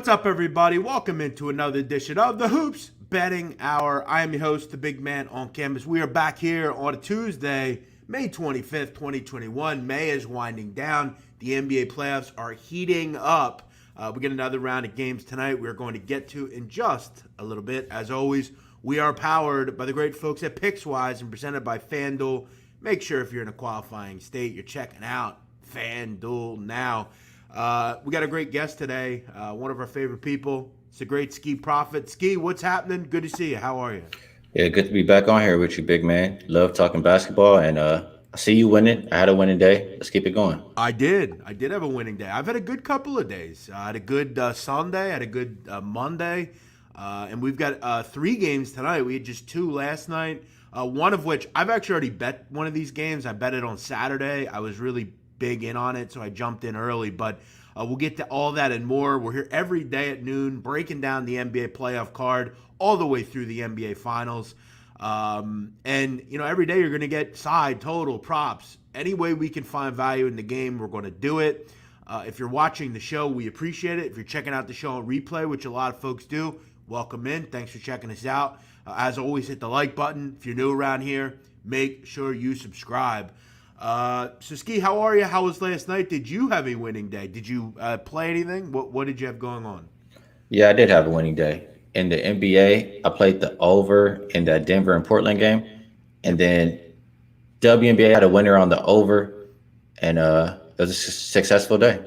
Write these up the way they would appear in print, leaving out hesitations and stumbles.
What's up, everybody? Welcome into another edition of the Hoops Betting Hour. I am your host, the big man on campus. We are back here on a Tuesday, May 25th, 2021. May is winding down. The NBA playoffs are heating up. We get another round of games tonight we're going to get to in just a little bit. As always, we are powered by the great folks at PicksWise and presented by FanDuel. Make sure if you're in a qualifying state, you're checking out FanDuel now. We got a great guest today, one of our favorite people. It's the great Skee Profit. Skee, what's happening? Good to see you. How are you? Yeah, good to be back on here with you, big man. Love talking basketball, and I see you winning. I had a winning day. Let's keep it going. I did. I did have a winning day. I've had a good couple of days. I had a good Sunday. I had a good Monday. And we've got 3 games tonight. We had just 2 last night, one of which I've actually already bet one of these games. I bet it on Saturday. I was really big in on it, so I jumped in early. But we'll get to all that and more. We're here every day at noon breaking down the NBA playoff card all the way through the NBA Finals. And, you know, every day you're going to get side, total, props. Any way we can find value in the game, we're going to do it. If you're watching the show, we appreciate it. If you're checking out the show on replay, which a lot of folks do, welcome in. Thanks for checking us out. As always, hit the like button. If you're new around here, make sure you subscribe. So, Skee, how are you? How was last night? Did you have a winning day? Did you play anything? What did you have going on? Yeah, I did have a winning day. In the NBA, I played the over in that Denver and Portland game. And then WNBA had a winner on the over. And it was a successful day.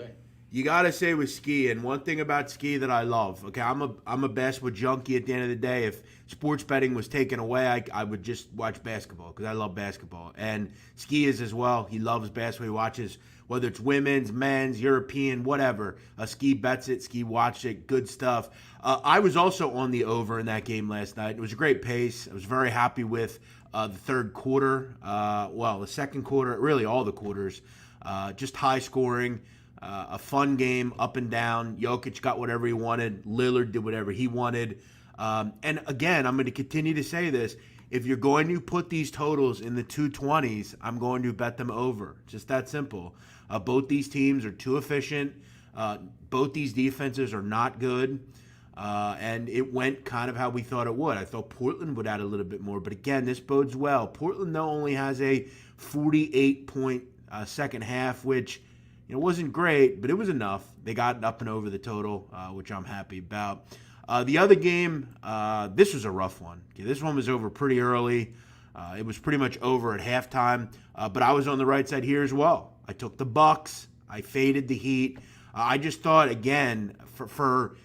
You gotta say with Skee, and one thing about Skee that I love. Okay, I'm a basketball junkie. At the end of the day, if sports betting was taken away, I would just watch basketball because I love basketball. And Skee is as well. He loves basketball. He watches whether it's women's, men's, European, whatever. Skee bets it. Skee watched it. Good stuff. I was also on the over in that game last night. It was a great pace. I was very happy with the third quarter. The second quarter, really all the quarters. Just high scoring. A fun game, up and down. Jokic got whatever he wanted. Lillard did whatever he wanted. And again, I'm going to continue to say this. If you're going to put these totals in the 220s, I'm going to bet them over. Just that simple. Both these teams are too efficient. Both these defenses are not good. And it went kind of how we thought it would. I thought Portland would add a little bit more. But again, this bodes well. Portland, though, only has a 48-point second half, which it wasn't great, but it was enough. They got up and over the total, which I'm happy about. The other game, this was a rough one. Okay, this one was over pretty early. It was pretty much over at halftime, but I was on the right side here as well. I took the Bucks. I faded the Heat. I just thought, again, for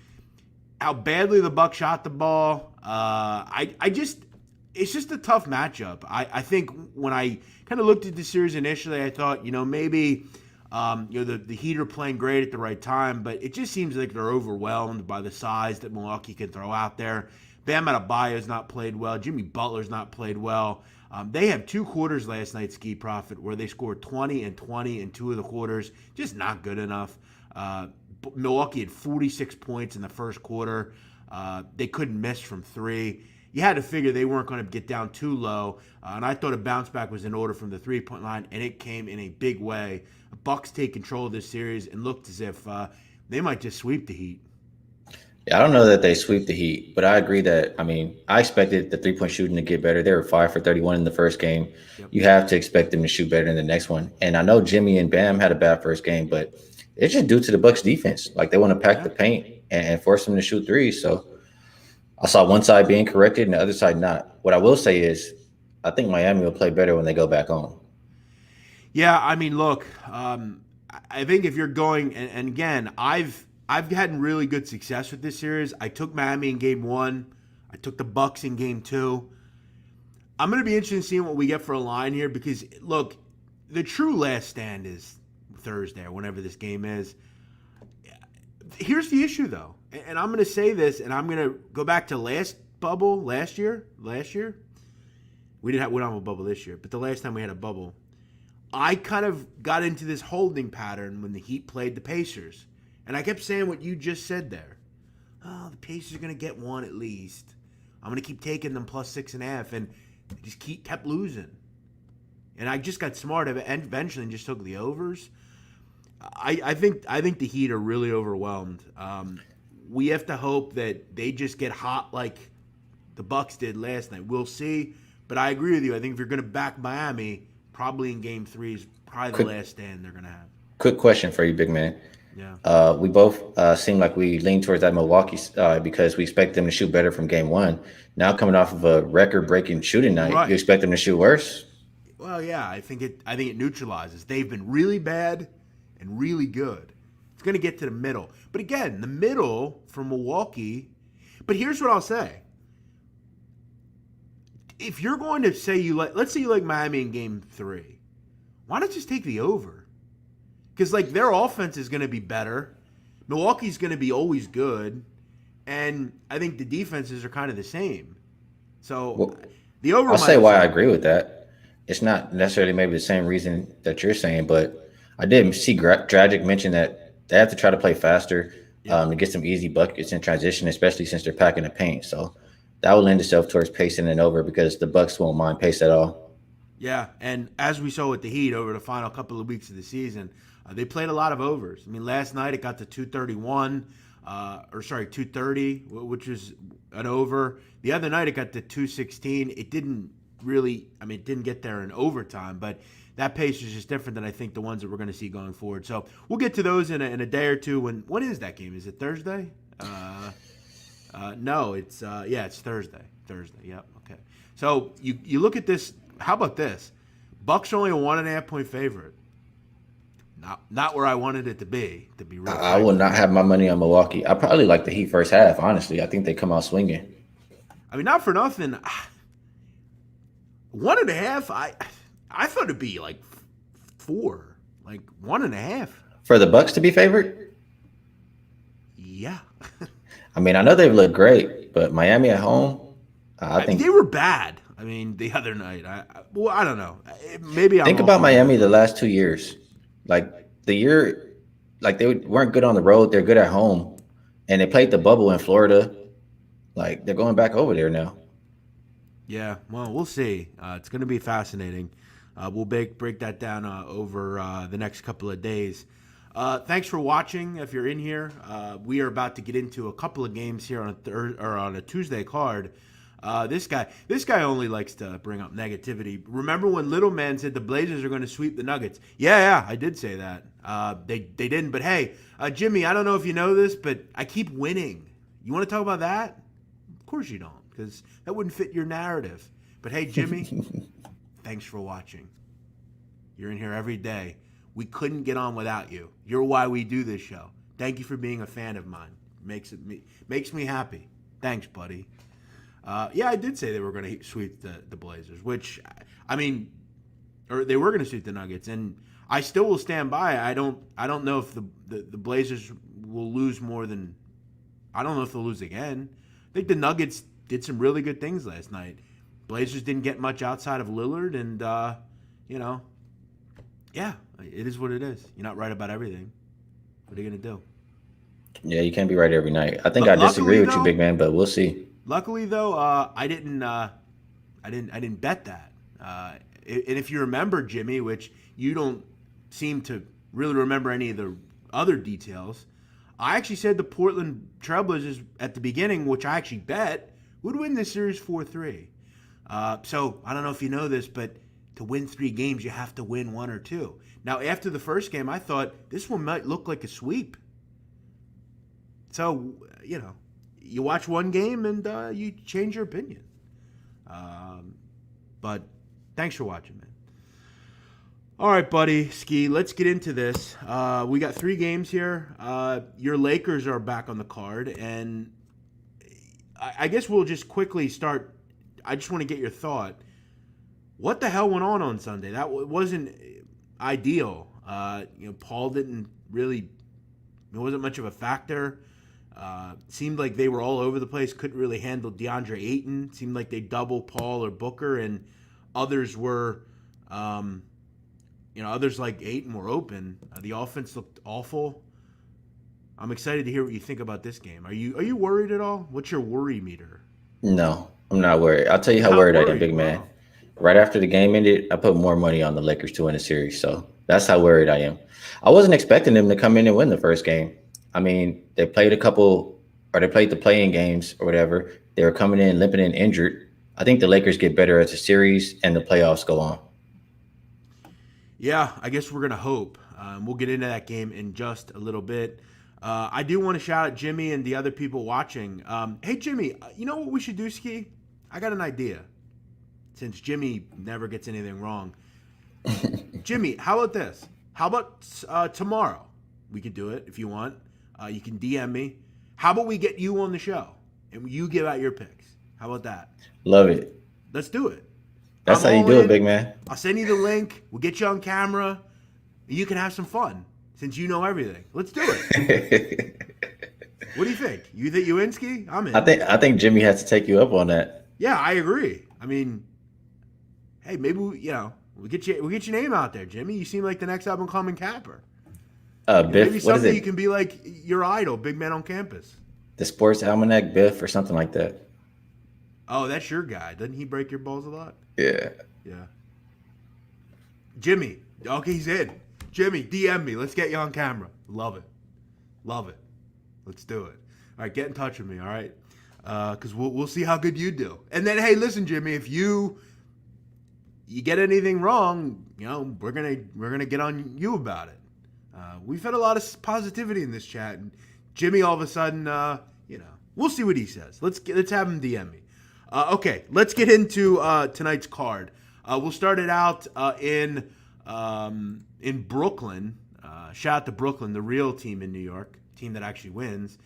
how badly the Bucks shot the ball, it's just a tough matchup. I think when I kind of looked at the series initially, I thought, maybe the Heat are playing great at the right time, but it just seems like they're overwhelmed by the size that Milwaukee can throw out there. Bam Adebayo's not played well. Jimmy Butler's not played well. They have 2 quarters last night, Skee Profit, where they scored 20 and 20 in 2 of the quarters. Just not good enough. Milwaukee had 46 points in the first quarter. They couldn't miss from 3. You had to figure they weren't going to get down too low, and I thought a bounce back was in order from the 3-point line, and it came in a big way. The Bucks take control of this series and looked as if they might just sweep the Heat. Yeah, I don't know that they sweep the Heat, but I agree that, I expected the 3-point shooting to get better. They were 5 for 31 in the first game. Yep. You have to expect them to shoot better in the next one. And I know Jimmy and Bam had a bad first game, but it's just due to the Bucks defense. Like, they want to pack the paint and force them to shoot threes. So I saw one side being corrected and the other side not. What I will say is I think Miami will play better when they go back home. Yeah, look, I think if you're going, and again, I've had really good success with this series. I took Miami in game 1. I took the Bucks in game 2. I'm going to be interested in seeing what we get for a line here because, look, the true last stand is Thursday or whenever this game is. Here's the issue, though, and I'm going to say this, and I'm going to go back to last year. We don't have a bubble this year, but the last time we had a bubble, I kind of got into this holding pattern when the Heat played the Pacers. And I kept saying what you just said there. Oh, the Pacers are going to get 1 at least. I'm going to keep taking them plus 6.5. And they just kept losing. And I just got smart and eventually just took the overs. I think the Heat are really overwhelmed. we have to hope that they just get hot like the Bucks did last night. We'll see. But I agree with you. I think if you're going to back Miami, probably in Game 3 is probably the last stand they're going to have. Quick question for you, big man. Yeah. We both seem like we lean towards that Milwaukee because we expect them to shoot better from Game 1. Now coming off of a record-breaking shooting night, Right. You expect them to shoot worse? Well, yeah, I think it neutralizes. They've been really bad and really good. It's going to get to the middle. But again, the middle for Milwaukee. But here's what I'll say. If you're going to say let's say you like Miami in Game 3, why not just take the over? Because like their offense is going to be better. Milwaukee's going to be always good. And I think the defenses are kind of the same. So the over. I'll say why I agree with that. It's not necessarily maybe the same reason that you're saying, but I did see Dragic mention that they have to try to play faster to get some easy buckets in transition, especially since they're packing the paint. So that will lend itself towards pacing and over because the Bucks won't mind pace at all. Yeah, and as we saw with the Heat over the final couple of weeks of the season, they played a lot of overs. I mean, last night it got to 230, which was an over. The other night it got to 216. It didn't get there in overtime, but that pace is just different than I think the ones that we're going to see going forward. So we'll get to those in a day or two. When is that game? Is it Thursday? No, it's Thursday. Yep. Okay. So you look at this. How about this? Bucks are only a 1.5 point favorite. Not where I wanted it to be real. I will not have my money on Milwaukee. I probably like the Heat first half. Honestly, I think they come out swinging. I mean, not for nothing. 1.5. I thought it'd be like 4, like 1.5 for the Bucks to be favored. Yeah. I mean, I know they've looked great, but Miami at home, I think they were bad. I mean, the other night, I don't know. Maybe think about Miami the last 2 years. Like the year, like they weren't good on the road. They're good at home, and they played the bubble in Florida. Like they're going back over there now. Yeah, well, we'll see. It's going to be fascinating. We'll break that down over the next couple of days. Thanks for watching. If you're in here, we are about to get into a couple of games here on a Tuesday card. This guy only likes to bring up negativity. Remember when Little Man said the Blazers are going to sweep the Nuggets? Yeah, I did say that. They didn't. But hey, Jimmy, I don't know if you know this, but I keep winning. You want to talk about that? Of course you don't, because that wouldn't fit your narrative. But hey, Jimmy, thanks for watching. You're in here every day. We couldn't get on without you. You're why we do this show. Thank you for being a fan of mine. Makes me happy. Thanks, buddy. I did say they were going to sweep the Blazers, which, I mean, or they were going to sweep the Nuggets, and I still will stand by. I don't know if the Blazers will lose more than. I don't know if they'll lose again. I think the Nuggets did some really good things last night. Blazers didn't get much outside of Lillard, and yeah, it is what it is. You're not right about everything. What are you going to do? Yeah, you can't be right every night. I think I disagree with you, big man, but we'll see. Luckily, though, I didn't bet that. And if you remember, Jimmy, which you don't seem to really remember any of the other details, I actually said the Portland Trailblazers at the beginning, which I actually bet, would win this series 4-3. So I don't know if you know this, but to win 3 games, you have to win 1 or 2. Now, after the first game, I thought this one might look like a sweep. So, you watch one game and you change your opinion. But thanks for watching, man. All right, buddy, Skee, let's get into this. We got 3 games here. Your Lakers are back on the card, and I guess we'll just quickly start. I just want to get your thought. What the hell went on Sunday? That wasn't ideal. Paul didn't really. It wasn't much of a factor. Seemed like they were all over the place. Couldn't really handle DeAndre Ayton. Seemed like they double Paul or Booker, and others were, others like Ayton were open. The offense looked awful. I'm excited to hear what you think about this game. Are you worried at all? What's your worry meter? No, I'm not worried. I'll tell you how worried I am, big man. Right after the game ended, I put more money on the Lakers to win the series. So that's how worried I am. I wasn't expecting them to come in and win the first game. I mean, they played a couple or they played the playing games or whatever. They were coming in limping and injured. I think the Lakers get better as the series and the playoffs go on. Yeah, I guess we're gonna hope. We'll get into that game in just a little bit. I do want to shout out Jimmy and the other people watching. Hey, Jimmy, you know what we should do, Skee? I got an idea. Since Jimmy never gets anything wrong, Jimmy, how about this? How about tomorrow? We could do it if you want. You can DM me. How about we get you on the show and you give out your picks? How about that? Love it. Let's do it. That's I'm how you all do it, in. big man. I'll send you the link. We'll get you on camera. You can have some fun since you know everything. Let's do it. What do you think? You think you in, Skee? I'm in. I think Jimmy has to take you up on that. Yeah, I agree. I mean, hey, maybe we'll get your name out there, Jimmy. You seem like the next up and coming capper. Biff, Maybe what is someday it? you can be like your idol, big man on campus. The Sports Almanac Biff or something like that. Oh, that's your guy. Doesn't he break your balls a lot? Yeah. Yeah. Jimmy. Okay, he's in. Jimmy, DM me. Let's get you on camera. Love it. Love it. Let's do it. All right, get in touch with me, all right? Because we'll see how good you do. And then, hey, listen, Jimmy, if you get anything wrong, we're gonna get on you about it. We've had a lot of positivity in this chat, and Jimmy all of a sudden, we'll see what he says. Let's have him DM me. Okay, let's get into tonight's card. We'll start it out in Brooklyn. Shout out to Brooklyn, the real team in New York, team that actually wins.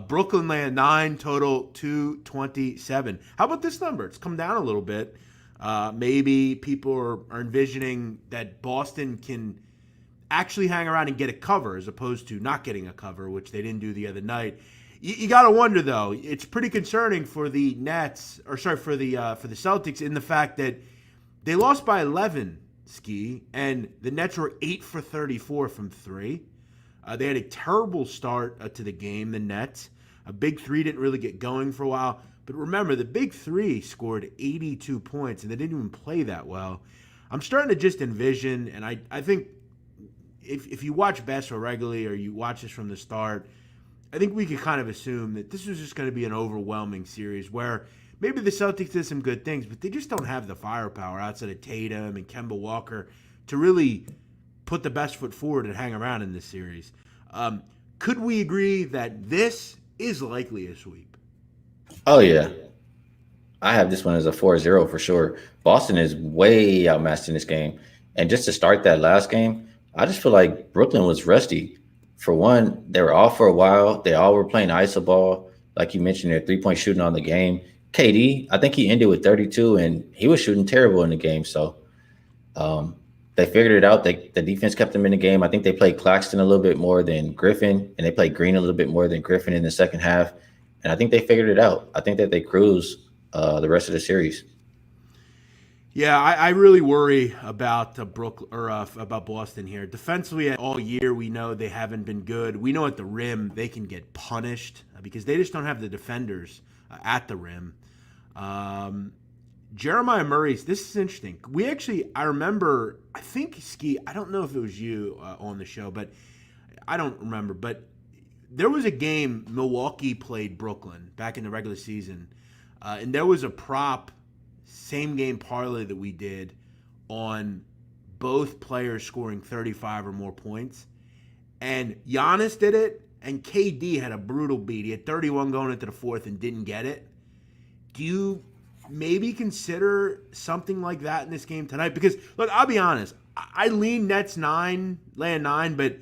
Brooklyn land 9, total 227. How about this number? It's come down a little bit. Maybe people are envisioning that Boston can actually hang around and get a cover as opposed to not getting a cover, which they didn't do the other night. You got to wonder, though. It's pretty concerning for the for the Celtics in the fact that they lost by 11, Skee, and the Nets were 8 for 34 from 3. They had a terrible start to the game, the Nets. A big three didn't really get going for a while. But remember, the big three scored 82 points, and they didn't even play that well. I'm starting to just envision, and I think if you watch basketball regularly or you watch this from the start, I think we could kind of assume that this was just going to be an overwhelming series where maybe the Celtics did some good things, but they just don't have the firepower outside of Tatum and Kemba Walker to really put the best foot forward and hang around in this series. Could we agree that this is likely a sweep? Oh, yeah. I have this one as a 4-0 for sure. Boston is way outmatched in this game. And just to start that last game, I just feel like Brooklyn was rusty. For one, they were off for a while. They all were playing iso ball. Like you mentioned, their three-point shooting on the game. KD, I think he ended with 32, and he was shooting terrible in the game. So they figured it out. The defense kept them in the game. I think they played Claxton a little bit more than Griffin, and they played Green a little bit more than Griffin in the second half. And I think they figured it out. I think that they cruise the rest of the series. Yeah, I really worry about Brooklyn or about Boston here. Defensively, all year we know they haven't been good. We know at the rim they can get punished because they just don't have the defenders at the rim. Jeremiah Murray's. This is interesting. I remember. I think Skee. I don't know if it was you on the show, but I don't remember. But there was a game Milwaukee played Brooklyn back in the regular season, and there was a prop. Same game parlay that we did on both players scoring 35 or more points. And Giannis did it, and KD had a brutal beat. He had 31 going into the fourth and didn't get it. Do you maybe consider something like that in this game tonight? Because, look, I'll be honest. I lean Nets 9, land 9, but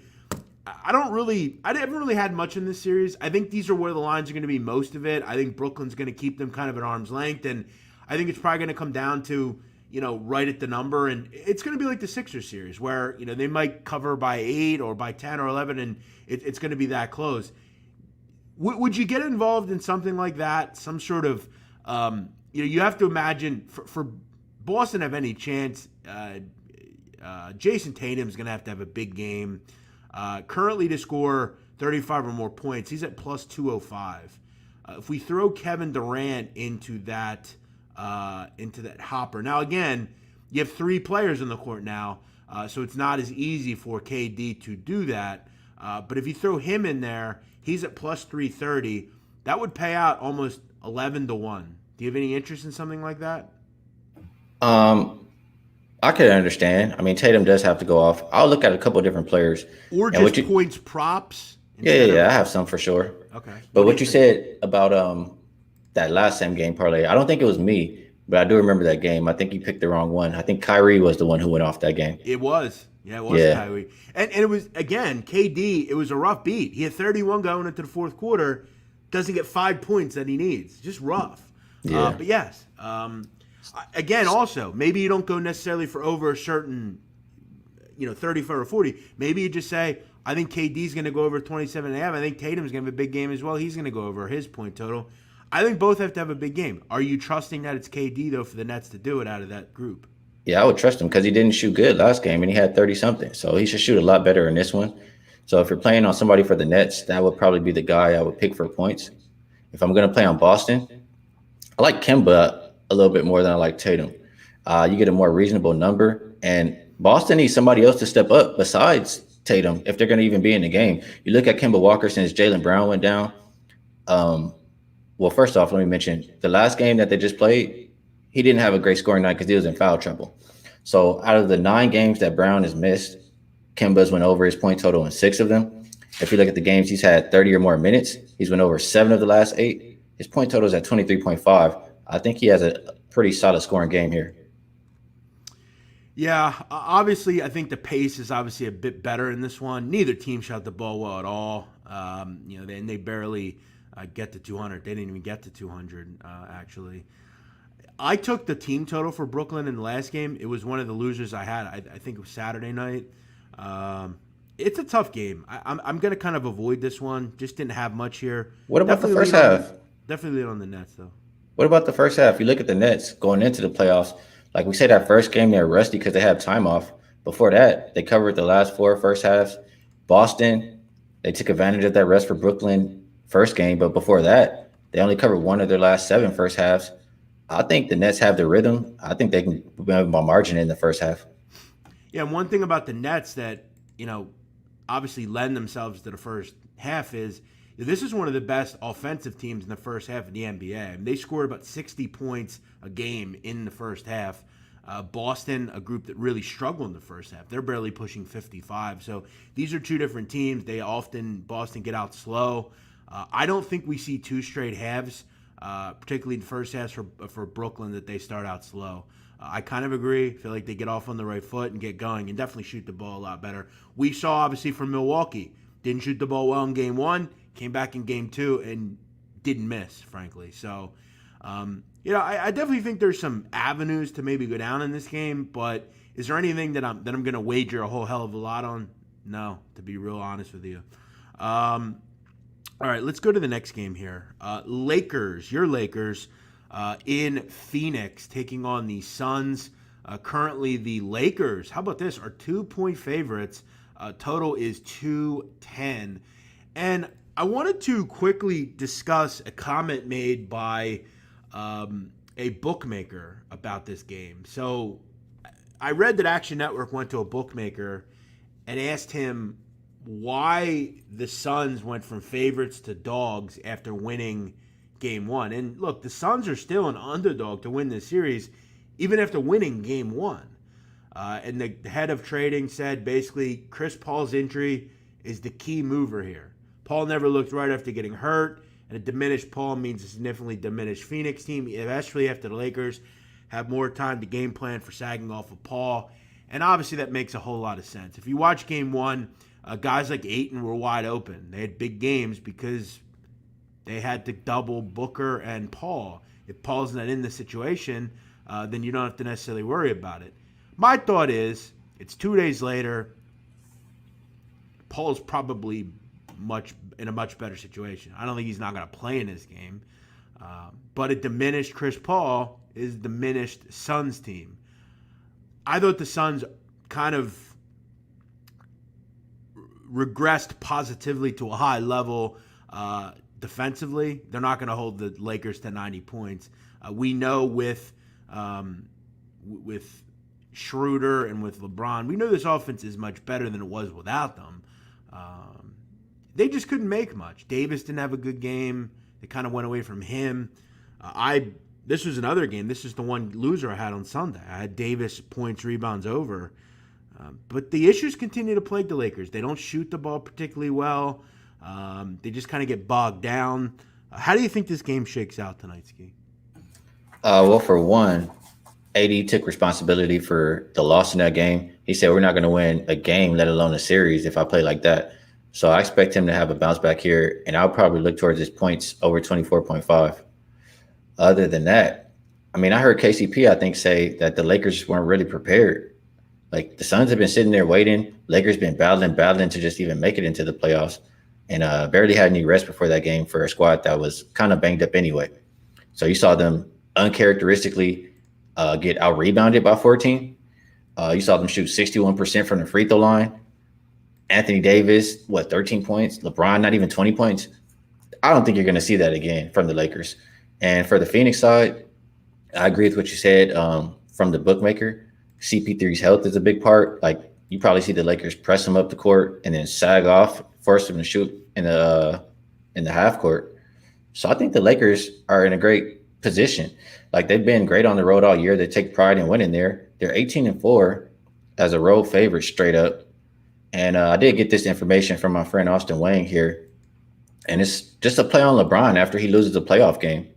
I haven't really had much in this series. I think these are where the lines are going to be most of it. I think Brooklyn's going to keep them kind of at arm's length, and I think it's probably going to come down to, right at the number. And it's going to be like the Sixers series where, they might cover by 8 or by 10 or 11, and it's going to be that close. Would you get involved in something like that? Some sort of, you have to imagine for Boston to have any chance, Jason Tatum's going to have a big game. Currently to score 35 or more points, he's at plus 205. If we throw Kevin Durant into that hopper. Now, again, you have 3 players on the court now, so it's not as easy for KD to do that. But if you throw him in there, he's at plus 330. That would pay out almost 11-1. Do you have any interest in something like that? Um, I could understand. I mean, Tatum does have to go off. I'll look at a couple of different players. Or And what just you, points props yeah, yeah, instead yeah, of I have some for sure. okay. But What do what you you think? said about that last same game parlay, I don't think it was me, but I do remember that game. I think you picked the wrong one. I think Kyrie was the one who went off that game. It was. Yeah, it was Yeah, Kyrie. And it was, again, KD, it was a rough beat. He had 31 going into the fourth quarter, doesn't get 5 points that he needs. Just rough. yeah. But yes. Again, also, maybe you don't go necessarily for over a certain, 35 or 40. Maybe you just say, I think KD's going to go over 27 and a half. I think Tatum's going to have a big game as well. He's going to go over his point total. I think both have to have a big game. Are you trusting that it's KD, though, for the Nets to do it out of that group? Yeah, I would trust him because he didn't shoot good last game and he had 30 something. So he should shoot a lot better in this one. So if you're playing on somebody for the Nets, that would probably be the guy I would pick for points. If I'm going to play on Boston, I like Kemba a little bit more than I like Tatum. You get a more reasonable number, and Boston needs somebody else to step up besides Tatum if they're going to even be in the game. You look at Kemba Walker since Jaylen Brown went down. Um, well, first off, let me mention the last game that they just played, he didn't have a great scoring night because he was in foul trouble. So out of the 9 games that Brown has missed, Kemba's went over his point total in 6 of them. If you look at the games he's had 30 or more minutes, he's went over 7 of the last 8. His point total is at 23.5. I think he has a pretty solid scoring game here. Yeah, obviously, I think the pace is obviously a bit better in this one. Neither team shot the ball well at all. They barely get to 200. They didn't even get to 200, actually. I took the team total for Brooklyn in the last game. It was one of the losers I had. I think it was Saturday night. It's a tough game. I'm going to kind of avoid this one. Just didn't have much here. What about the Definitely first lean on half? definitely lean on the Nets, though. What about the first half? You look at the Nets going into the playoffs. Like we said, that first game they're rusty because they have time off. Before that, they covered the last 4 first halves. Boston, they took advantage of that rest for Brooklyn first game, but before that, they only covered 1 of their last 7 first halves. I think the Nets have the rhythm. I think they can win by margin in the first half. Yeah, and one thing about the Nets that, obviously lend themselves to the first half is this is one of the best offensive teams in the first half of the NBA. I mean, they scored about 60 points a game in the first half. Boston, a group that really struggled in the first half. They're barely pushing 55. So these are 2 different teams. Boston get out slow. I don't think we see 2 straight halves, particularly in the first half for Brooklyn, that they start out slow. I kind of agree. I feel like they get off on the right foot and get going and definitely shoot the ball a lot better. We saw, obviously, from Milwaukee. Didn't shoot the ball well in game 1, came back in game 2, and didn't miss, frankly. So, I definitely think there's some avenues to maybe go down in this game, but is there anything that I'm going to wager a whole hell of a lot on? No, to be real honest with you. All right, let's go to the next game here. Your Lakers, in Phoenix, taking on the Suns. Currently, the Lakers, how about this, are 2-point favorites. Total is 210. And I wanted to quickly discuss a comment made by a bookmaker about this game. So I read that Action Network went to a bookmaker and asked him why the Suns went from favorites to dogs after winning game 1. And look, the Suns are still an underdog to win this series, even after winning game 1. And the head of trading said basically Chris Paul's injury is the key mover here. Paul never looked right after getting hurt, and a diminished Paul means a significantly diminished Phoenix team, especially after the Lakers have more time to game plan for sagging off of Paul. And obviously that makes a whole lot of sense. If you watch game 1, guys like Ayton were wide open. They had big games because they had to double Booker and Paul. If Paul's not in the situation, then you don't have to necessarily worry about it. My thought is, it's 2 days later. Paul's probably in a much better situation. I don't think he's not going to play in this game. But a diminished Chris Paul is a diminished Suns team. I thought the Suns kind of regressed positively to a high level defensively. They're not going to hold the Lakers to 90 points. We know with Schroeder and with LeBron, we know this offense is much better than it was without them. They just couldn't make much. Davis didn't have a good game. They kind of went away from him. This was another game. This is the one loser I had on Sunday. I had Davis points, rebounds over. But the issues continue to plague the Lakers. They don't shoot the ball particularly well. They just kind of get bogged down. How do you think this game shakes out tonight, Skee? Well, for one, AD took responsibility for the loss in that game. He said, we're not going to win a game, let alone a series, if I play like that. So I expect him to have a bounce back here, and I'll probably look towards his points over 24.5. Other than that, I mean, I heard KCP, I think, say that the Lakers weren't really prepared. Like, the Suns have been sitting there waiting. Lakers been battling to just even make it into the playoffs, and barely had any rest before that game for a squad that was kind of banged up anyway. So you saw them uncharacteristically get out-rebounded by 14. You saw them shoot 61% from the free throw line. Anthony Davis, 13 points? LeBron, not even 20 points? I don't think you're going to see that again from the Lakers. And for the Phoenix side, I agree with what you said from the bookmaker. CP3's health is a big part. Like, you probably see the Lakers press him up the court and then sag off, force him to shoot in the half court. So I think the Lakers are in a great position. Like, they've been great on the road all year. They take pride in winning there. They're 18-4 as a road favorite straight up. And I did get this information from my friend Austin Wang here. And it's just a play on LeBron after he loses a playoff game.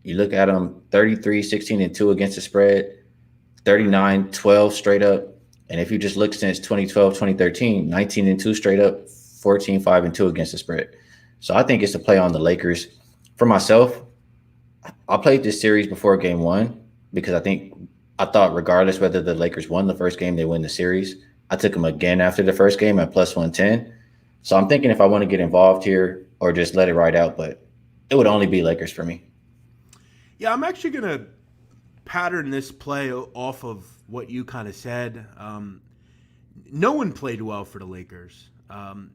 You look at him, 33, 16-2 against the spread, 39-12 straight up. And if you just look since 2012, 2013, 19-2 straight up, 14-5-2 against the spread. So I think it's a play on the Lakers. For myself, I played this series before game one because I thought regardless whether the Lakers won the first game, they win the series. I took them again after the first game at plus 110. So I'm thinking if I want to get involved here or just let it ride out, but it would only be Lakers for me. Yeah, I'm actually going to pattern this play off of what you kind of said. No one played well for the Lakers.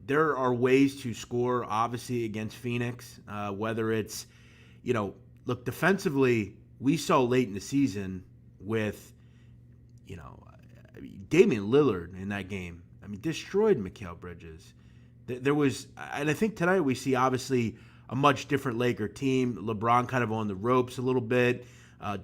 There are ways to score, obviously, against Phoenix, whether it's, look, defensively, we saw late in the season with, Damian Lillard in that game. I mean, destroyed Mikal Bridges. There was, and I think tonight we see, obviously, a much different Laker team. LeBron kind of on the ropes a little bit.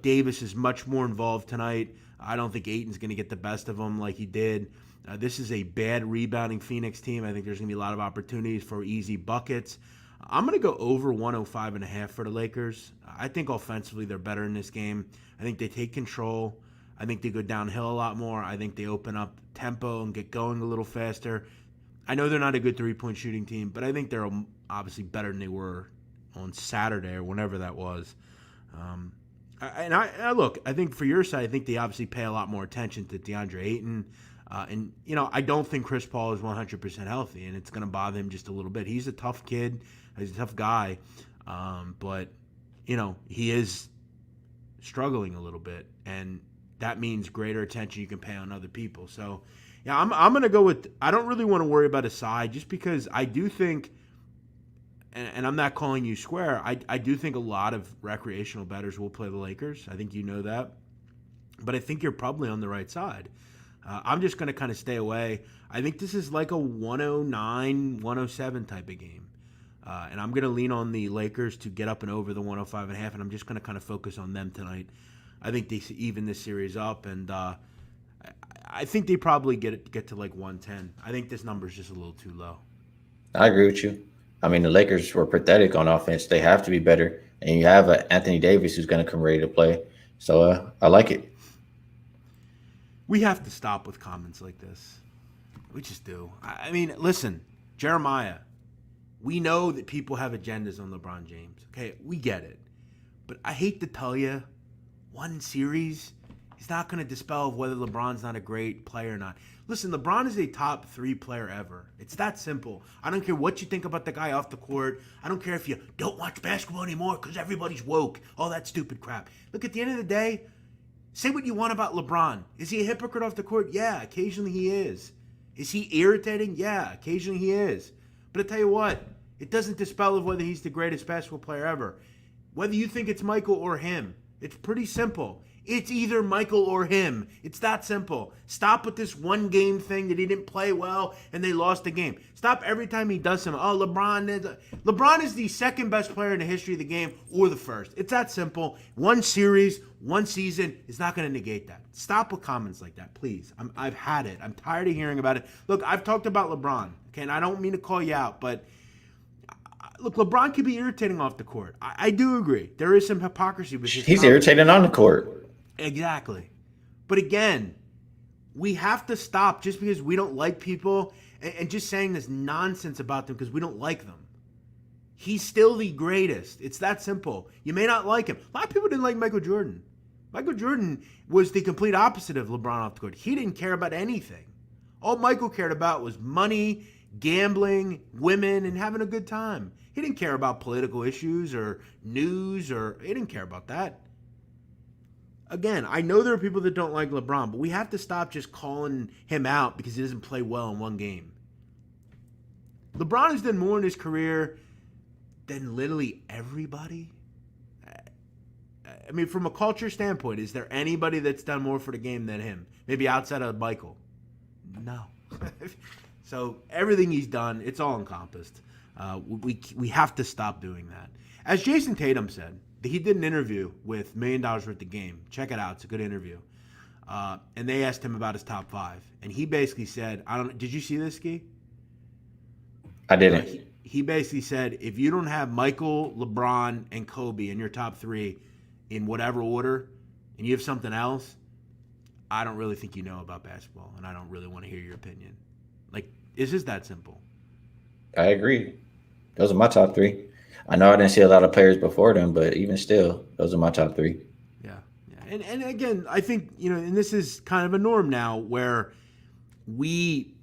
Davis is much more involved tonight. I don't think Ayton's going to get the best of him like he did. This is a bad rebounding Phoenix team. I think there's going to be a lot of opportunities for easy buckets. I'm going to go over 105.5 for the Lakers. I think offensively they're better in this game. I think they take control. I think they go downhill a lot more. I think they open up tempo and get going a little faster. I know they're not a good three-point shooting team, but I think they're obviously better than they were on Saturday or whenever that was. I look, I think for your side, I think they obviously pay a lot more attention to DeAndre Ayton. I don't think Chris Paul is 100% healthy, and it's going to bother him just a little bit. He's a tough kid. He's a tough guy. But he is struggling a little bit, and that means greater attention you can pay on other people. So, yeah, I'm going to go with – I don't really want to worry about a side just because I do think – and I'm not calling you square. I do think a lot of recreational bettors will play the Lakers. I think you know that. But I think you're probably on the right side. I'm just going to kind of stay away. I think this is like a 109, 107 type of game. And I'm going to lean on the Lakers to get up and over the 105.5, and I'm just going to kind of focus on them tonight. I think they even this series up, and I think they probably get to like 110. I think this number is just a little too low. I agree with you. I mean, the Lakers were pathetic on offense. They have to be better. And you have Anthony Davis who's going to come ready to play. So I like it. We have to stop with comments like this. We just do. I mean, listen, Jeremiah, we know that people have agendas on LeBron James. Okay, we get it. But I hate to tell you, one series is not going to dispel whether LeBron's not a great player or not. Listen, LeBron is a top 3 player ever. It's that simple. I don't care what you think about the guy off the court. I don't care if you don't watch basketball anymore because everybody's woke. All that stupid crap. Look, at the end of the day, say what you want about LeBron. Is he a hypocrite off the court? Yeah, occasionally he is. Is he irritating? Yeah, occasionally he is. But I tell you what, it doesn't dispel of whether he's the greatest basketball player ever. Whether you think it's Michael or him, It's pretty simple. It's either Michael or him. It's that simple. Stop with this one game thing that he didn't play well and they lost the game. Stop every time he does something. Oh, LeBron is the second best player in the history of the game or the first. It's that simple. One series, one season is not going to negate that. Stop with comments like that, please. I've had it. I'm tired of hearing about it. Look, I've talked about LeBron, okay, and I don't mean to call you out, but look, LeBron can be irritating off the court. I do agree. There is some hypocrisy with his He's irritating on the court. Exactly. But again, we have to stop just because we don't like people and just saying this nonsense about them because we don't like them. He's still the greatest. It's that simple. You may not like him. A lot of people didn't like Michael Jordan. Michael Jordan was the complete opposite of LeBron off the court. He didn't care about anything. All Michael cared about was money, gambling, women, and having a good time. He didn't care about political issues or news, or he didn't care about that. Again, I know there are people that don't like LeBron, but we have to stop just calling him out because he doesn't play well in one game. LeBron has done more in his career than literally everybody. I mean, from a culture standpoint, is there anybody that's done more for the game than him? Maybe outside of Michael? No. So everything he's done, it's all encompassed. We have to stop doing that. As Jason Tatum said, he did an interview with $1 Million Worth of Game. Check it out. It's a good interview. And they asked him about his top five. And he basically said, did you see this, Skee? I didn't. He basically said, if you don't have Michael, LeBron, and Kobe in your top three in whatever order, and you have something else, I don't really think you know about basketball, and I don't really want to hear your opinion. Like, it's just that simple. I agree. Those are my top three. I know I didn't see a lot of players before them, but even still, those are my top three. Yeah. And again, I think, and this is kind of a norm now where we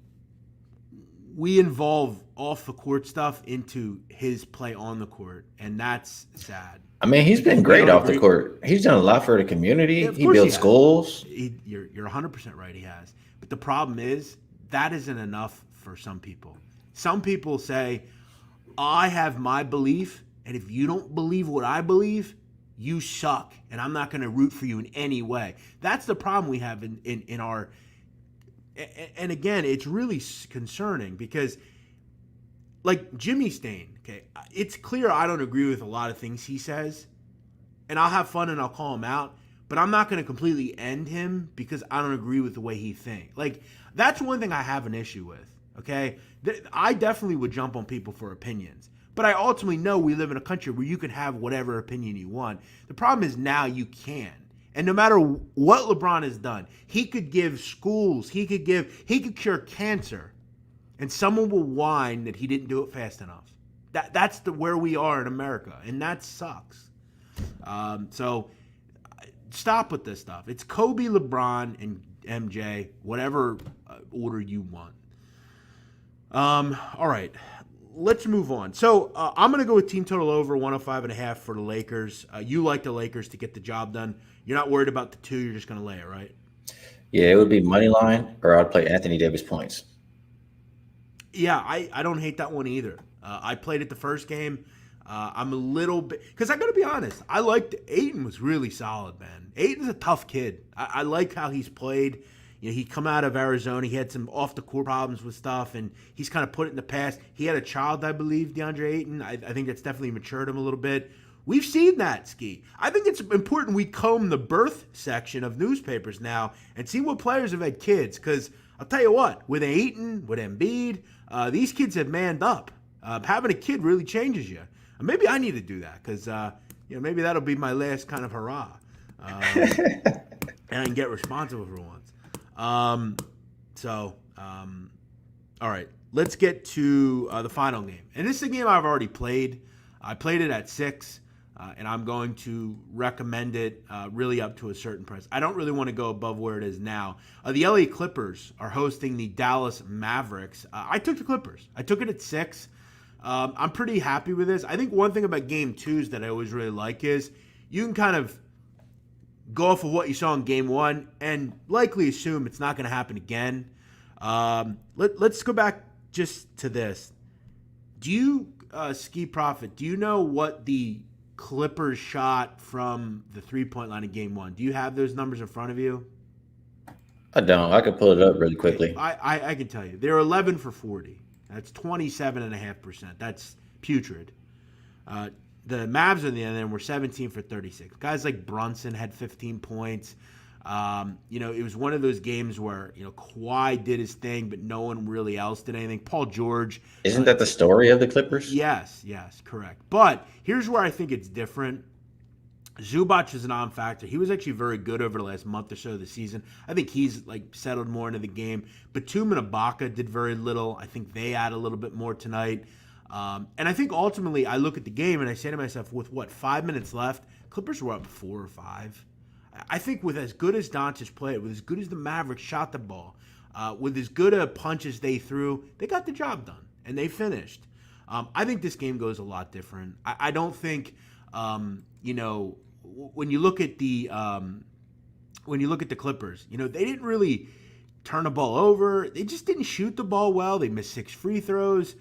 involve off the court stuff into his play on the court, and that's sad. I mean, he's been great off the court. He's done a lot for the community. Yeah, he built schools. You're 100% right, he has. But the problem is that isn't enough for some people. Some people say, I have my belief, and if you don't believe what I believe, you suck, and I'm not going to root for you in any way. That's the problem we have in our – and again, it's really concerning because, like Jimmy Stain, okay, it's clear I don't agree with a lot of things he says, and I'll have fun and I'll call him out, but I'm not going to completely end him because I don't agree with the way he thinks. Like, that's one thing I have an issue with, okay? I definitely would jump on people for opinions. But I ultimately know we live in a country where you can have whatever opinion you want. The problem is now you can. And no matter what LeBron has done, he could give schools, he could cure cancer, and someone will whine that he didn't do it fast enough. That's where we are in America, and that sucks. So stop with this stuff. It's Kobe, LeBron, and MJ, whatever order you want. All right. Let's move on. So I'm going to go with team total over 105.5 for the Lakers. You like the Lakers to get the job done. You're not worried about the two. You're just going to lay it, right? Yeah, it would be money line, or I'd play Anthony Davis points. Yeah, I don't hate that one either. I played it the first game. I'm a little bit – because I got to be honest. I liked – Ayton was really solid, man. Ayton's a tough kid. I like how he's played. He come out of Arizona. He had some off-the-court problems with stuff, and he's kind of put it in the past. He had a child, I believe, DeAndre Ayton. I think that's definitely matured him a little bit. We've seen that, Skee. I think it's important we comb the birth section of newspapers now and see what players have had kids, because I'll tell you what, with Ayton, with Embiid, these kids have manned up. Having a kid really changes you. Maybe I need to do that because maybe that'll be my last kind of hurrah. And I can get responsible for once. All right, let's get to the final game. And this is a game I've already played. I played it at 6, and I'm going to recommend it really up to a certain price. I don't really want to go above where it is now. The LA Clippers are hosting the Dallas Mavericks. I took the Clippers. I took it at 6. I'm pretty happy with this. I think one thing about Game 2s that I always really like is you can kind of go off of what you saw in Game 1 and likely assume it's not going to happen again. Let's go back just to this. Do you, Skee Profit, do you know what the Clippers shot from the 3-point line in game 1. Do you have those numbers in front of you? I don't. I could pull it up really Okay, quickly. I can tell you. They're 11 for 40. That's 27.5%. That's putrid. The Mavs on the other end were 17 for 36. Guys like Brunson had 15 points. It was one of those games where, Kawhi did his thing, but no one really else did anything. Paul George. Isn't that the story of the Clippers? Yes, correct. But here's where I think it's different. Zubac is a non-factor. He was actually very good over the last month or so of the season. I think he's settled more into the game. Batum and Ibaka did very little. I think they add a little bit more tonight. And I think ultimately I look at the game and I say to myself, with 5 minutes left, Clippers were up 4 or 5. I think with as good as Doncic played, with as good as the Mavericks shot the ball, with as good a punch as they threw, they got the job done and they finished. I think this game goes a lot different. I don't think, when you look at the Clippers, they didn't really turn the ball over. They just didn't shoot the ball well. They missed 6 free throws.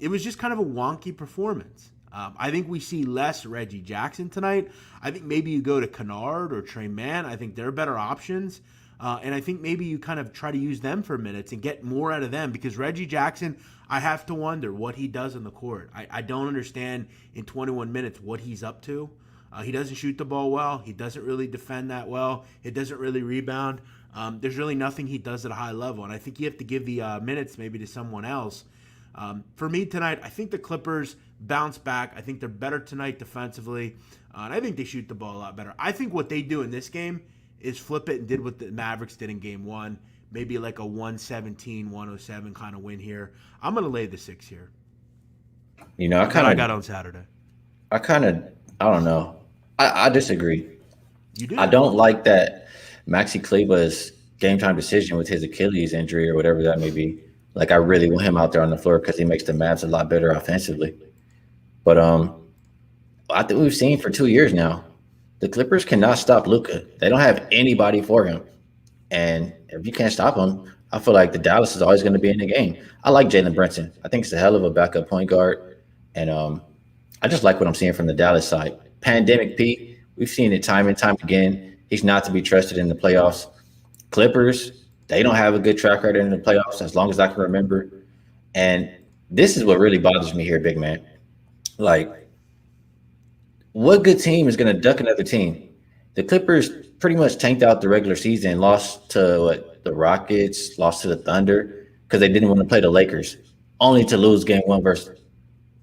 It was just kind of a wonky performance. I think we see less Reggie Jackson tonight. I think maybe you go to Kennard or Trey Mann. I think they're better options. And I think maybe you kind of try to use them for minutes and get more out of them, because Reggie Jackson, I have to wonder what he does on the court. I don't understand in 21 minutes what he's up to. He doesn't shoot the ball well. He doesn't really defend that well. It doesn't really rebound. There's really nothing he does at a high level. And I think you have to give the minutes maybe to someone else. For me tonight, I think the Clippers bounce back. I think they're better tonight defensively. And I think they shoot the ball a lot better. I think what they do in this game is flip it and did what the Mavericks did in game 1. Maybe like a 117-107 kind of win here. I'm going to lay the 6 here. I got on Saturday. I don't know. I disagree. You do? I don't like that Maxi Kleber's game time decision with his Achilles injury or whatever that may be. I really want him out there on the floor because he makes the Mavs a lot better offensively. But I think we've seen for 2 years now, the Clippers cannot stop Luka. They don't have anybody for him. And if you can't stop him, I feel like the Dallas is always going to be in the game. I like Jalen Brunson. I think he's a hell of a backup point guard. And I just like what I'm seeing from the Dallas side. Pandemic P, we've seen it time and time again. He's not to be trusted in the playoffs. Clippers, they don't have a good track record in the playoffs as long as I can remember. And this is what really bothers me here, big man. What good team is going to duck another team? The Clippers pretty much tanked out the regular season, lost to the Rockets, lost to the Thunder because they didn't want to play the Lakers, only to lose game 1 versus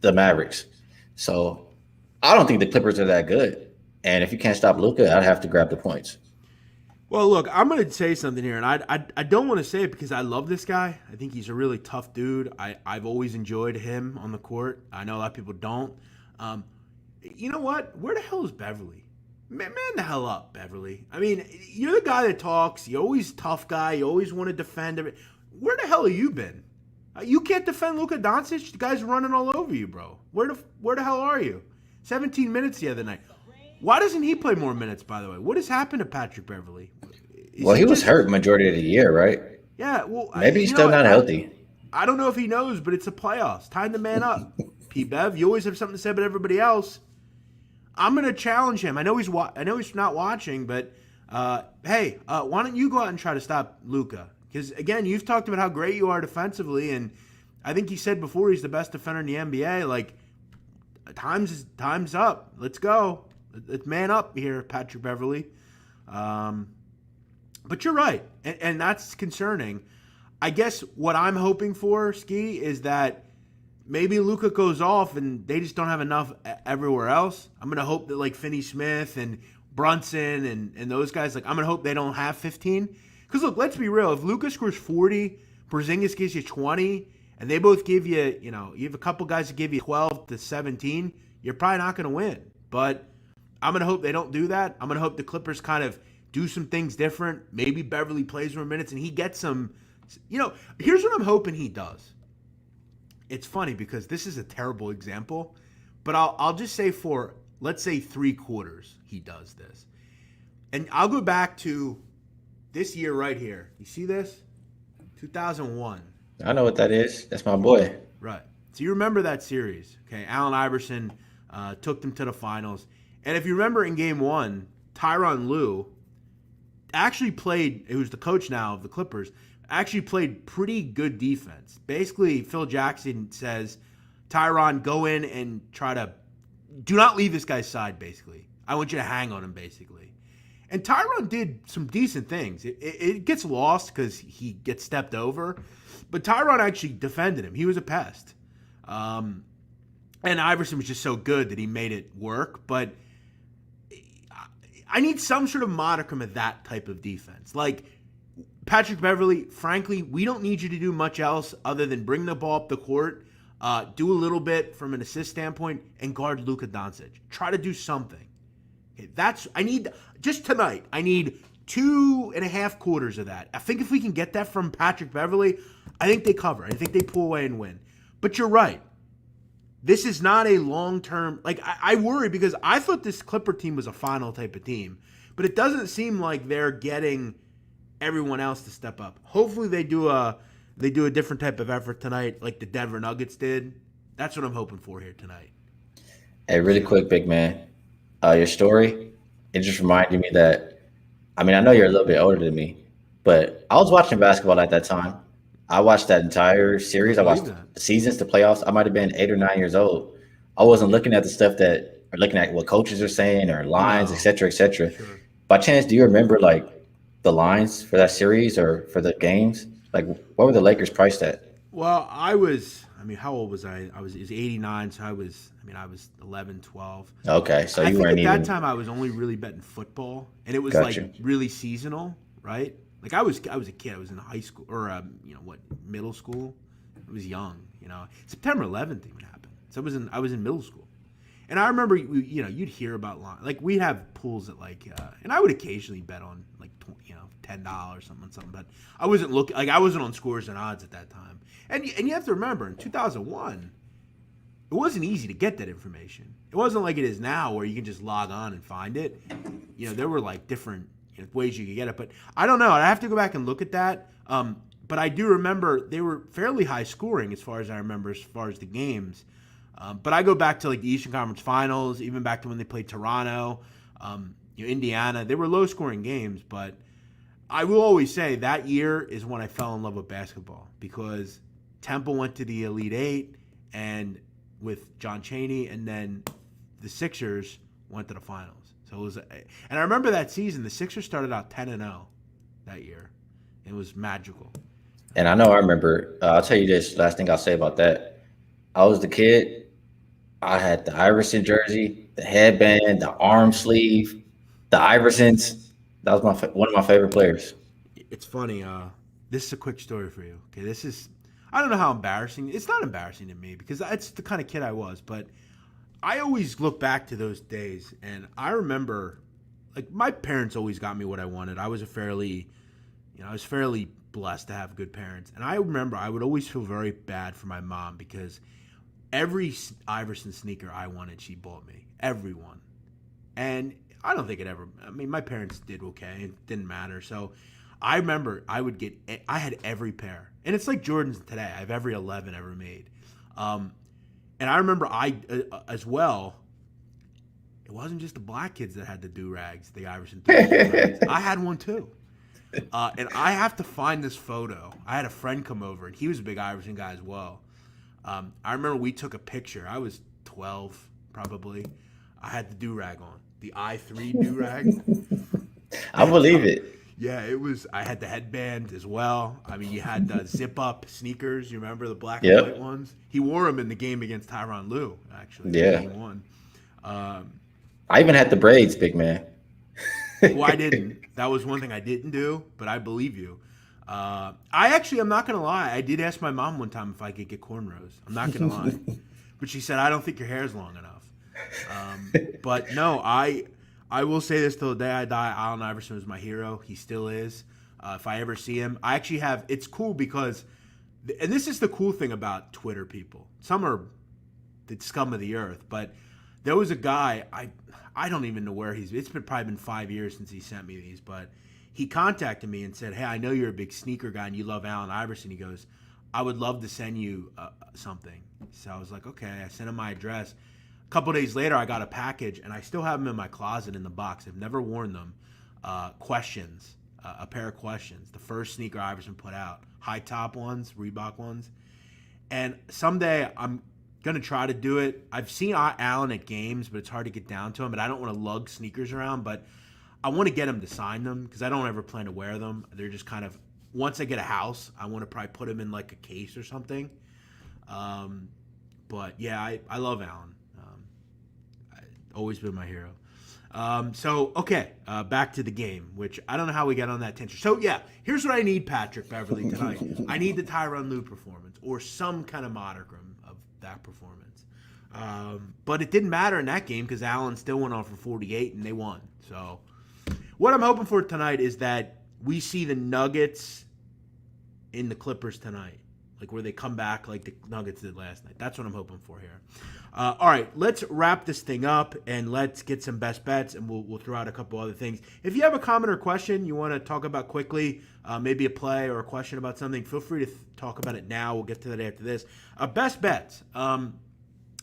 the Mavericks. So I don't think the Clippers are that good. And if you can't stop Luka, I'd have to grab the points. Well, look, I'm going to say something here, and I don't want to say it because I love this guy. I think he's a really tough dude. I've always enjoyed him on the court. I know a lot of people don't. You know what? Where the hell is Beverly? Man the hell up, Beverly. I mean, you're the guy that talks. You're always tough guy. You always want to defend. Where the hell have you been? You can't defend Luka Doncic. The guy's running all over you, bro. Where the hell are you? 17 minutes the other night. Why doesn't he play more minutes, by the way? What has happened to Patrick Beverly? He was hurt majority of the year, right? Yeah, well, maybe he's still not healthy. I don't know if he knows, but it's the playoffs. Time to man up. P-Bev, you always have something to say about everybody else. I'm going to challenge him. I know he's not watching, but hey, why don't you go out and try to stop Luka? Because, again, you've talked about how great you are defensively, and I think he said before he's the best defender in the NBA. Time's up. Let's go. Let's man up here, Patrick Beverly. But you're right, and that's concerning. I guess what I'm hoping for, Skee, is that maybe Luka goes off and they just don't have enough everywhere else. I'm going to hope that Finney Smith and Brunson and those guys, I'm going to hope they don't have 15. Because, look, let's be real. If Luka scores 40, Porzingis gives you 20, and they both give you, you have a couple guys that give you 12 to 17, you're probably not going to win. But I'm going to hope they don't do that. I'm going to hope the Clippers kind of do some things different. Maybe Beverly plays more minutes and he gets some, here's what I'm hoping he does. It's funny because this is a terrible example, but I'll just say for, let's say 3 quarters, he does this. And I'll go back to this year right here. You see this? 2001. I know what that is. That's my boy. Right. So you remember that series. Okay, Allen Iverson took them to the finals. And if you remember in game one, Tyronn Lue actually played, who's the coach now of the Clippers, actually played pretty good defense. Basically, Phil Jackson says, Tyronn, go in and try to, do not leave this guy's side, basically. I want you to hang on him, basically. And Tyronn did some decent things. It gets lost because he gets stepped over. But Tyronn actually defended him. He was a pest. And Iverson was just so good that he made it work. But I need some sort of modicum of that type of defense. Like, Patrick Beverley, frankly, we don't need you to do much else other than bring the ball up the court, do a little bit from an assist standpoint, and guard Luka Doncic. Try to do something. I need, just tonight, I need 2.5 quarters of that. I think if we can get that from Patrick Beverley, I think they cover. I think they pull away and win. But you're right. This is not a long-term, like, I worry because I thought this Clipper team was a final type of team, but it doesn't seem like they're getting everyone else to step up. Hopefully they do a different type of effort tonight like the Denver Nuggets did. That's what I'm hoping for here tonight. Hey, really quick, big man. Your story, it just reminded me that, I mean, I know you're a little bit older than me, but I was watching basketball at that time. I watched that entire series. I watched the seasons, the playoffs. I might have been 8 or 9 years old. I wasn't looking at the stuff or looking at what coaches are saying or lines, et cetera, et cetera. Sure. By chance, do you remember like the lines for that series or for the games? Like, what were the Lakers priced at? Well, how old was I? It was 89, so I was 11, 12. Okay, so you weren't even. At that time, I was only really betting football, and it was like really seasonal, right? Like I was a kid. I was in high school or middle school. I was young, September 11th even happened. So I was in middle school, and I remember you'd hear about like we'd have pools at like and I would occasionally bet on like $10 something, but I wasn't on Scores and Odds at that time. And you have to remember in 2001, it wasn't easy to get that information. It wasn't like it is now where you can just log on and find it. There were like different ways you could get it, but I don't know. I have to go back and look at that. But I do remember they were fairly high scoring as far as I remember, as far as the games. But I go back to like the Eastern Conference Finals, even back to when they played Toronto, Indiana. They were low scoring games, but I will always say that year is when I fell in love with basketball because Temple went to the Elite Eight and with John Chaney, and then the Sixers went to the finals. So it was, and I remember that season, the Sixers started out 10-0 that year. It was magical. And I remember, I'll tell you this, last thing I'll say about that. I was the kid. I had the Iverson jersey, the headband, the arm sleeve, the Iversons. That was one of my favorite players. It's funny. This is a quick story for you. Okay, I don't know how embarrassing. It's not embarrassing to me because that's the kind of kid I was. But I always look back to those days, and I remember, like, my parents always got me what I wanted. I was fairly blessed to have good parents. And I remember I would always feel very bad for my mom because every Iverson sneaker I wanted, she bought me. Everyone. And I don't think my parents did okay. It didn't matter. So I remember I had every pair. And it's like Jordan's today. I have every 11 ever made. And I remember as well, it wasn't just the black kids that had the do-rags, the Iverson do-rags. I had one too. And I have to find this photo. I had a friend come over, and he was a big Iverson guy as well. I remember we took a picture. I was 12, probably. I had the do-rag on. The I3 do-rag. I believe it. Yeah, it was. I had the headband as well. I mean, you had the zip-up sneakers. You remember the black and white ones? He wore them in the game against Tyronn Lue, actually. Yeah. Game one. I even had the braids, big man. Well, I didn't. That was one thing I didn't do, but I believe you. I'm not going to lie. I did ask my mom one time if I could get cornrows. I'm not going to lie. But she said, I don't think your hair's long enough. But no, I will say this till the day I die. Allen Iverson was my hero. He still is. If I ever see him, I actually have. It's cool because, and this is the cool thing about Twitter people. Some are the scum of the earth, but there was a guy. I don't even know where it's probably been 5 years since he sent me these, but he contacted me and said, "Hey, I know you're a big sneaker guy and you love Allen Iverson." He goes, "I would love to send you something." So I was like, "Okay." I sent him my address. A couple days later, I got a package, and I still have them in my closet in the box. I've never worn them. Questions, a pair of Questions. The first sneaker Iverson put out. High top ones, Reebok ones. And someday I'm going to try to do it. I've seen Allen at games, but it's hard to get down to him. And I don't want to lug sneakers around, but I want to get him to sign them because I don't ever plan to wear them. They're just kind of, once I get a house, I want to probably put them in like a case or something. But yeah, I love Allen. Always been my hero. Okay, back to the game, which I don't know how we got on that tangent. So yeah, here's what I need, Patrick Beverly, tonight. I need the Tyronn Lue performance or some kind of modicum of that performance. But it didn't matter in that game because Allen still went on for 48 and they won. So what I'm hoping for tonight is that we see the Nuggets in the Clippers tonight, like where they come back like the Nuggets did last night. That's what I'm hoping for here. All right, let's wrap this thing up and let's get some best bets, and we'll throw out a couple other things. If you have a comment or question you want to talk about quickly, maybe a play or a question about something, feel free to talk about it now. We'll get to that after this. Best bets. I'm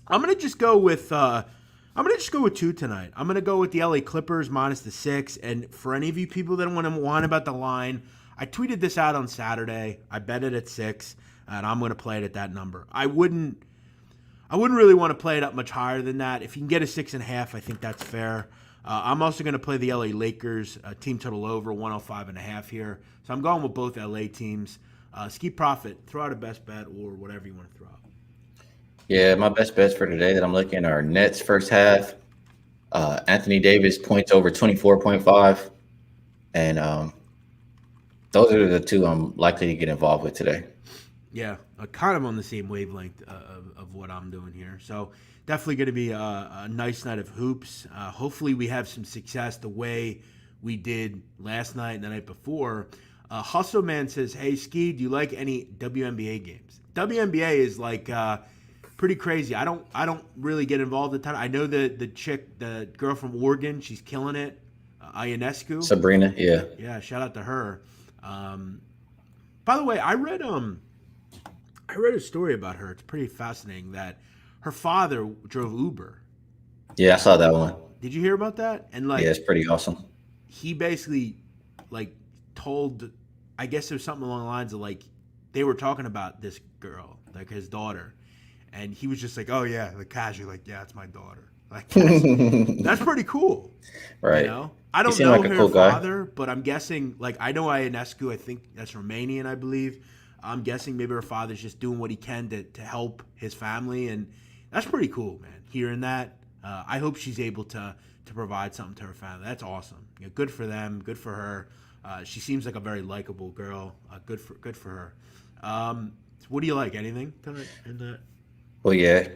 gonna just go with 2 tonight. I'm gonna go with the LA Clippers minus the 6. And for any of you people that want to whine about the line, I tweeted this out on Saturday. I bet it at 6, and I'm gonna play it at that number. I wouldn't really want to play it up much higher than that. If you can get a 6.5, I think that's fair. I'm also going to play the LA Lakers team total over 105.5 here. So I'm going with both LA teams. Skee Profit, throw out a best bet or whatever you want to throw out. Yeah, my best bets for today that I'm looking are Nets first half, Anthony Davis points over 24.5, and those are the 2 I'm likely to get involved with today. Yeah, kind of on the same wavelength of what I'm doing here. So definitely going to be a nice night of hoops. Hopefully we have some success the way we did last night and the night before. Hustle Man says, hey, Skee, do you like any WNBA games? WNBA is like pretty crazy. I don't really get involved a ton. I know the girl from Oregon, she's killing it. Ionescu. Sabrina, yeah. Yeah, shout out to her. By the way, I read a story about her. It's pretty fascinating that her father drove Uber. Yeah, I saw that one. Did you hear about that? And yeah, it's pretty awesome. He basically told, I guess there's something along the lines of they were talking about this girl, like his daughter, and he was just like, oh yeah, casually, yeah, it's my daughter. That's pretty cool, right? You know, I don't know her cool father, but I'm guessing I know Ionescu. I think that's Romanian, I believe. I'm guessing maybe her father's just doing what he can to help his family, and that's pretty cool, man. Hearing that, I hope she's able to provide something to her family. That's awesome. Good for them. Good for her. She seems like a very likable girl. Good for her. What do you like? Anything in that? Well, yeah,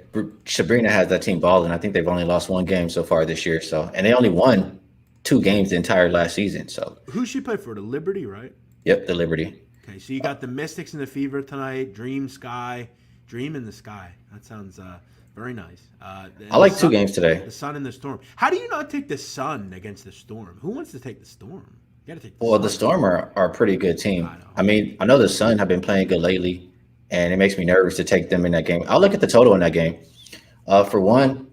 Sabrina has that team balling. I think they've only lost 1 game so far this year. So, and they only won 2 games the entire last season. So, who she play for? The Liberty, right? Yep, the Liberty. Okay, so you got the Mystics and the Fever tonight. Dream in the Sky. That sounds very nice. I like 2 games today. The Sun and the Storm. How do you not take the Sun against the Storm? Who wants to take the Storm? You got to take. The Storm are a pretty good team. I know the Sun have been playing good lately, and it makes me nervous to take them in that game. I'll look at the total in that game. For one,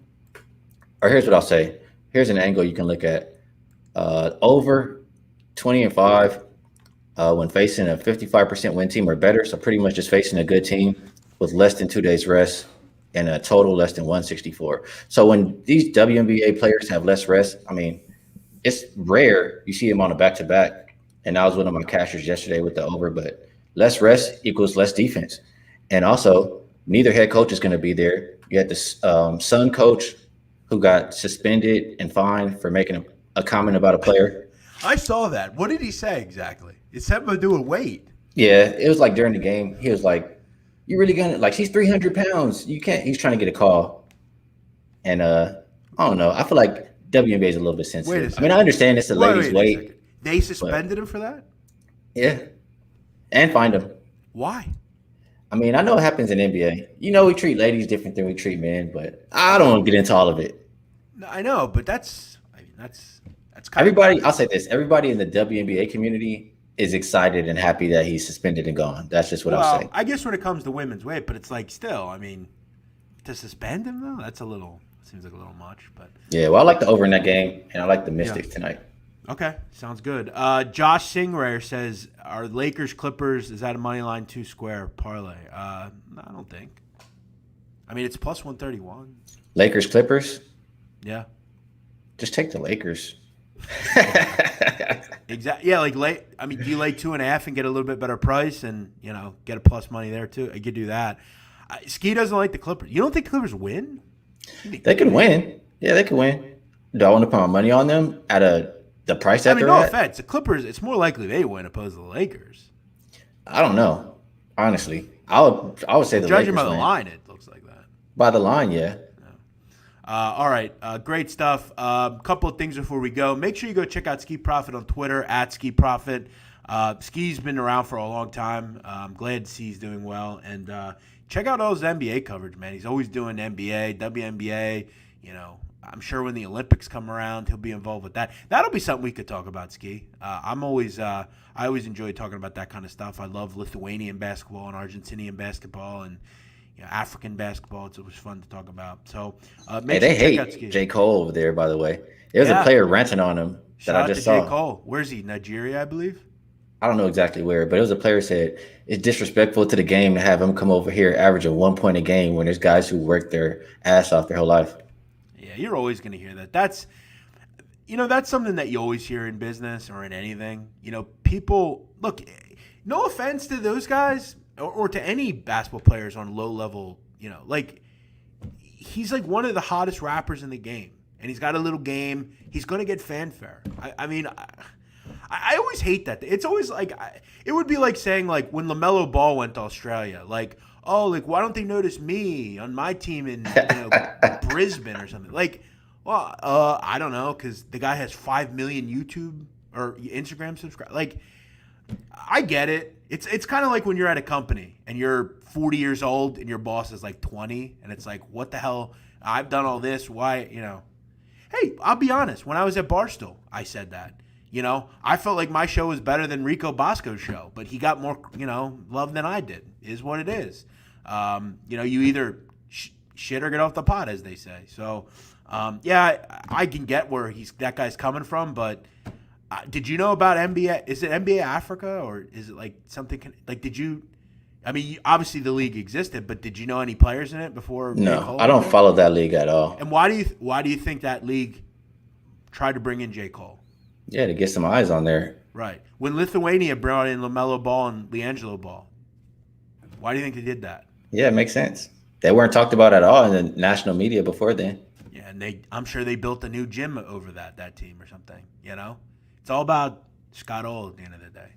or here's what I'll say. Here's an angle you can look at. Over 20-5. When facing a 55% win team or better, so pretty much just facing a good team with less than 2 days rest and a total less than 164. So when these WNBA players have less rest, it's rare you see them on a back-to-back. And I was one of my cashers yesterday with the over, but less rest equals less defense. And also, neither head coach is going to be there. You had the Sun coach who got suspended and fined for making a comment about a player. I saw that. What did he say exactly? It's something to do with weight. Yeah, it was during the game. He was like, "You really gonna she's 300 pounds? You can't." He's trying to get a call, and I don't know. I feel like WNBA is a little bit sensitive. I understand it's a lady's weight. They suspended him for that. Yeah, and fined him. Why? I know it happens in NBA. We treat ladies different than we treat men, but I don't want to get into all of it. I know, but that's kind everybody. I'll say this: everybody in the WNBA community is excited and happy that he's suspended and gone. That's just what I'm saying. I guess when it comes to women's weight, but it's still, to suspend him though, that's a little Seems like a little much, but Yeah, well, I like the over in that game, and I like the Mystics tonight. okay, sounds good. Josh Singrare says, "Are Lakers Clippers? Is that a money line 2-square parlay?" No, I don't think. I mean, it's plus 131. Lakers Clippers. Yeah. Just take the Lakers. Exactly. Yeah, I mean, do you lay 2.5 and get a little bit better price, and get a plus money there too? I could do that. Skee doesn't like the Clippers. You don't think the Clippers win? They could win. Yeah, they could win. Do I want to put my money on them at the price that they're no at? offense. The Clippers, it's more likely they win opposed to the Lakers. I don't know. Honestly, I would say the Judging Lakers by the win. line, it looks like that. By the line, yeah. All right, great stuff. A couple of things before we go. Make sure you go check out Skee Profit on Twitter at Skee Profit. Skee's been around for a long time. I'm glad to see he's doing well. And check out all his NBA coverage, man. He's always doing NBA, WNBA. I'm sure when the Olympics come around, he'll be involved with that. That'll be something we could talk about, Skee. I always enjoy talking about that kind of stuff. I love Lithuanian basketball and Argentinian basketball and African basketball. It was fun to talk about. So Hey, they hate J. Cole over there, by the way. There's a player ranting on him that I just saw. J. Cole. Where's he? Nigeria, I believe? I don't know exactly where, but it was a player said it's disrespectful to the game to have him come over here averaging 1 point a game when there's guys who work their ass off their whole life. Yeah, you're always going to hear that. That's something that you always hear in business or in anything. People, look, no offense to those guys or to any basketball players on low level, he's like one of the hottest rappers in the game. And he's got a little game. He's going to get fanfare. I always hate that. It's always like, it would be like saying, like, when LaMelo Ball went to Australia, like, oh, like, why don't they notice me on my team in Brisbane or something? Like, well, I don't know, because the guy has 5 million YouTube or Instagram subscribers. Like, I get it. It's kind of like when you're at a company and you're 40 years old and your boss is like 20, and it's like, what the hell? I've done all this. Why, Hey, I'll be honest. When I was at Barstool, I said that. I felt like my show was better than Rico Bosco's show, but he got more, love than I did. Is what it is. You either shit or get off the pot, as they say. So, I can get where that guy's coming from, but did you know about NBA? Is it NBA Africa or is it like something like? Did you? I mean, obviously the league existed, but did you know any players in it before? No, I don't follow that league at all. And why do you think that league tried to bring in J. Cole? Yeah, to get some eyes on there. Right. When Lithuania brought in LaMelo Ball and LiAngelo Ball, why do you think they did that? Yeah, it makes sense. They weren't talked about at all in the national media before then. Yeah, and I'm sure they built a new gym over that team or something. It's all about Scott Ohl at the end of the day.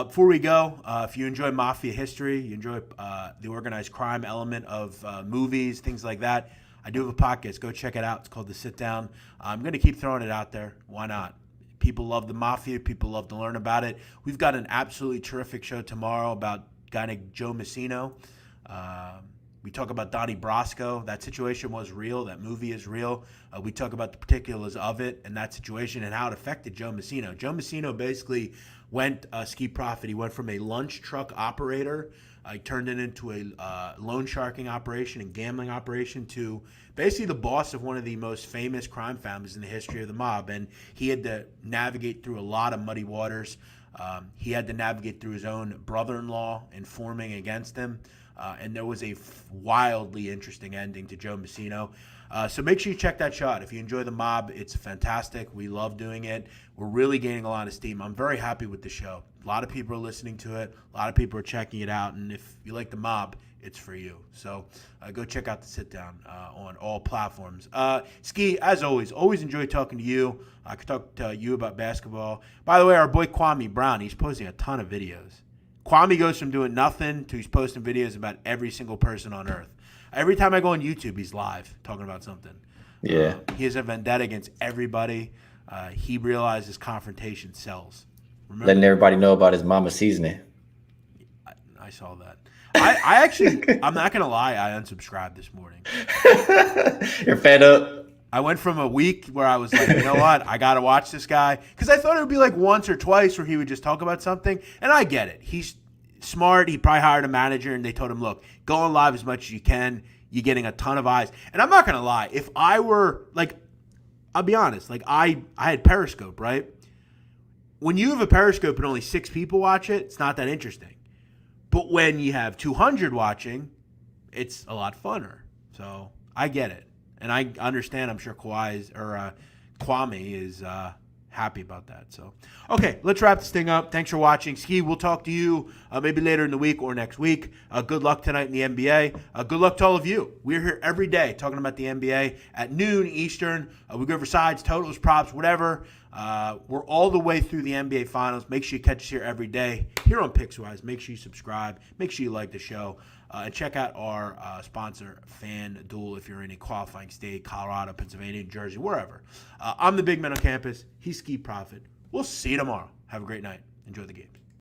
Before we go, if you enjoy mafia history, you enjoy the organized crime element of movies, things like that, I do have a podcast. Go check it out. It's called The Sit Down. I'm going to keep throwing it out there. Why not? People love the mafia. People love to learn about it. We've got an absolutely terrific show tomorrow about a guy named Joe Messino. We talk about Donnie Brasco. That situation was real. That movie is real. We talk about the particulars of it and that situation and how it affected Joe Messino. Joe Messino basically went Skee Profit. He went from a lunch truck operator. He turned it into a loan sharking operation and gambling operation to basically the boss of one of the most famous crime families in the history of the mob. And he had to navigate through a lot of muddy waters. He had to navigate through his own brother-in-law informing against him. And there was a wildly interesting ending to Joe Messino. So make sure you check that show out. If you enjoy the mob, it's fantastic. We love doing it. We're really gaining a lot of steam. I'm very happy with the show. A lot of people are listening to it. A lot of people are checking it out. And if you like the mob, it's for you. So go check out The Sit Down on all platforms. Skee, as always enjoy talking to you. I could talk to you about basketball. By the way, our boy Kwame Brown, he's posting a ton of videos. Kwame goes from doing nothing to he's posting videos about every single person on earth. Every time I go on YouTube, he's live talking about something. Yeah. He has a vendetta against everybody. He realizes confrontation sells. Remember Letting everybody know about his mama seasoning. I saw that. I actually, I'm not going to lie, I unsubscribed this morning. You're fed up? I went from a week where I was like, you know what, I got to watch this guy. Because I thought it would be like once or twice where he would just talk about something. And I get it. He's smart. He probably hired a manager and they told him, look, go on live as much as you can. you're getting a ton of eyes. And I'm not going to lie. If I were, like, I'll be honest. Like, I had Periscope, right? When you have a Periscope and only 6 people watch it, it's not that interesting. But when you have 200 watching, it's a lot funner. So I get it. And I understand, I'm sure Kwame is happy about that. So, okay, let's wrap this thing up. Thanks for watching. Skee, we'll talk to you maybe later in the week or next week. Good luck tonight in the NBA. Good luck to all of you. We're here every day talking about the NBA at noon Eastern. We go over sides, totals, props, whatever. We're all the way through the NBA Finals. Make sure you catch us here every day here on PicksWise. Make sure you subscribe. Make sure you like the show. And check out our sponsor, FanDuel, if you're in a qualifying state, Colorado, Pennsylvania, New Jersey, wherever. I'm the big man on campus. He's Skee Profit. We'll see you tomorrow. Have a great night. Enjoy the games.